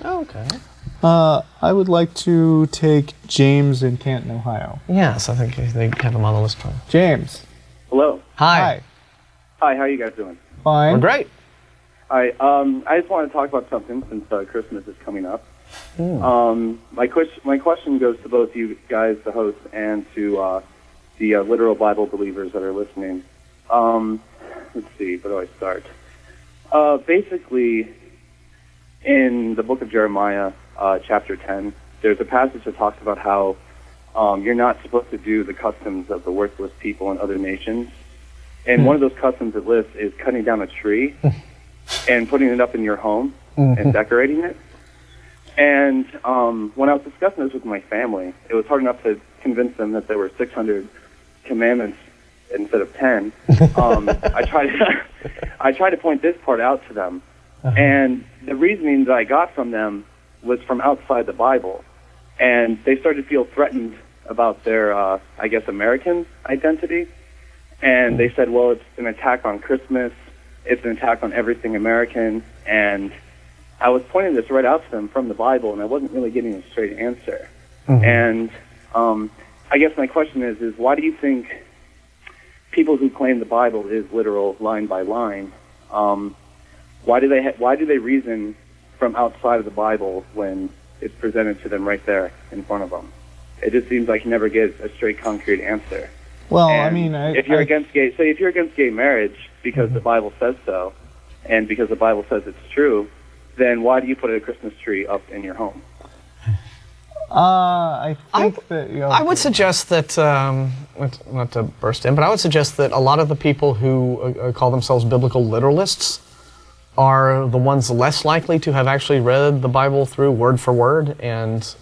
Oh, okay. I would like to take James in Canton, Ohio. Yes, I think they have him on the list. James. Hello. Hi. Hi, how are you guys doing? Fine. We're great. Hi, I just want to talk about something since Christmas is coming up. My question goes to both you guys, the hosts, and to the literal Bible believers that are listening. Let's see, where do I start? Basically, in the book of Jeremiah, chapter 10, there's a passage that talks about how you're not supposed to do the customs of the worthless people in other nations. And one of those customs it lists is cutting down a tree and putting it up in your home and decorating it. And when I was discussing this with my family, it was hard enough to convince them that there were 600 commandments instead of 10. I tried to point this part out to them. And the reasoning that I got from them was from outside the Bible. And they started to feel threatened about their, I guess, American identity. And they said, well, it's an attack on Christmas. It's an attack on everything American. And I was pointing this right out to them from the Bible, and I wasn't really getting a straight answer. And I guess my question is why do you think people who claim the Bible is literal line by line, why do they reason from outside of the Bible when it's presented to them right there in front of them? It just seems like you never get a straight, concrete answer. Well, and I mean, if you're against gay marriage because the Bible says so, and because the Bible says it's true, then why do you put a Christmas tree up in your home? I think that... I would suggest that, not to burst in, but I would suggest that a lot of the people who call themselves biblical literalists are the ones less likely to have actually read the Bible through word for word, and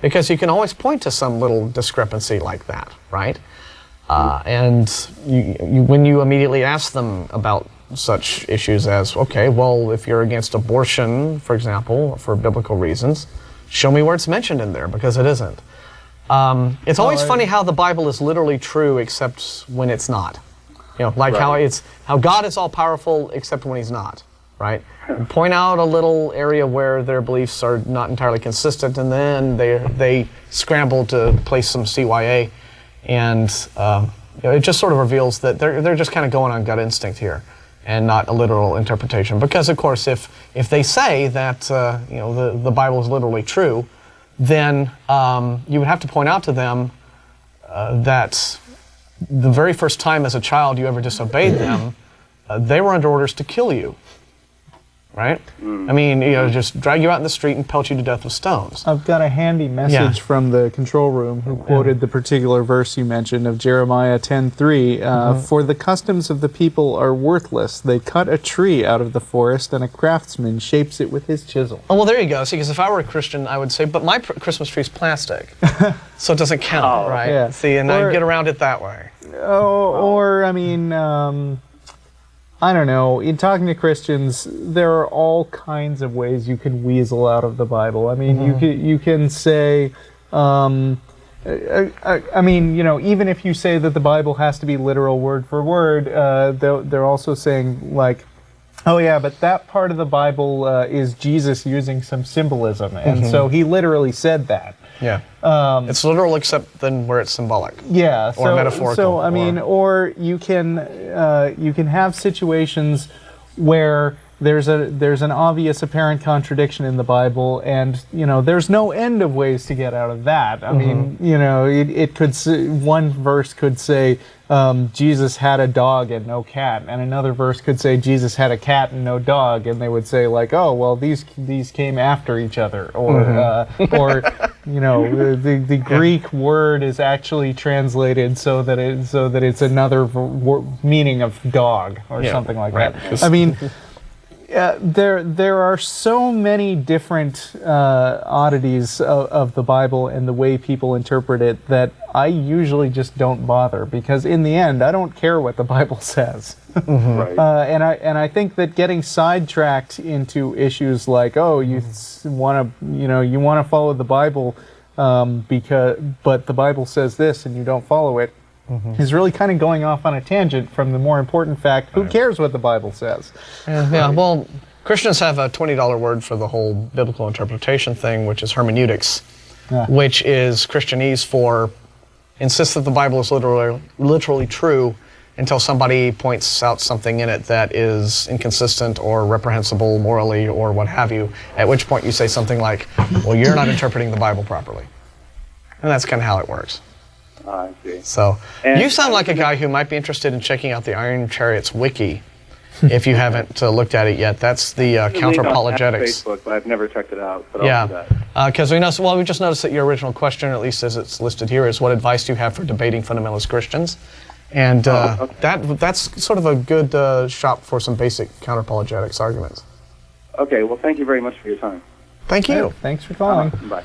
because you can always point to some little discrepancy like that, right? And when you immediately ask them about such issues as, okay, well, if you're against abortion, for example, for biblical reasons, show me where it's mentioned in there, because it isn't. It's always funny how the Bible is literally true except when it's not. You know, like how God is all powerful except when He's not, right? And point out a little area where their beliefs are not entirely consistent, and then they scramble to place some CYA, and it just sort of reveals that they're just kind of going on gut instinct here, and not a literal interpretation. Because of course, if they say that the Bible is literally true, then you would have to point out to them that the very first time as a child you ever disobeyed them, they were under orders to kill you. Right? I mean, just drag you out in the street and pelt you to death with stones. I've got a handy message from the control room who quoted the particular verse you mentioned of Jeremiah 10:3. For the customs of the people are worthless. They cut a tree out of the forest, and a craftsman shapes it with his chisel. Oh, well, there you go. See, because if I were a Christian, I would say, but my Christmas tree's plastic, so it doesn't count, right? Yeah. See, and I get around it that way. Or I mean... I don't know, in talking to Christians, there are all kinds of ways you can weasel out of the Bible. I mean, you can say, I mean, even if you say that the Bible has to be literal word for word, they're also saying, like, oh yeah, but that part of the Bible is Jesus using some symbolism, and so he literally said that. Yeah. It's literal except then where it's symbolic. Yeah. Or metaphorical. So I mean, or you can have situations where there's an obvious apparent contradiction in the Bible, and there's no end of ways to get out of that. I mean, it could one verse could say Jesus had a dog and no cat, and another verse could say Jesus had a cat and no dog, and they would say like, oh well, these came after each other, or the Greek word is actually translated so that it's another meaning of dog or something like that. I mean. There are so many different oddities of the Bible and the way people interpret it that I usually just don't bother, because in the end I don't care what the Bible says. Right. And I think that getting sidetracked into issues like, oh, you want to follow the Bible but the Bible says this and you don't follow it, is really kind of going off on a tangent from the more important fact, who cares what the Bible says? Yeah, well, Christians have a $20 word for the whole biblical interpretation thing, which is hermeneutics, which is Christianese for insist that the Bible is literally true until somebody points out something in it that is inconsistent or reprehensible morally or what have you, at which point you say something like, well, you're not interpreting the Bible properly. And that's kind of how it works. I see. So, you sound like a guy who might be interested in checking out the Iron Chariots wiki, if you haven't looked at it yet. That's the counter-apologetics. Facebook, but I've never checked it out. But Yeah, I'll do that. because we just noticed that your original question, at least as it's listed here, is what advice do you have for debating fundamentalist Christians? And that's sort of a good shop for some basic counter-apologetics arguments. Okay, well, thank you very much for your time. Thank you. Thanks for calling. Bye.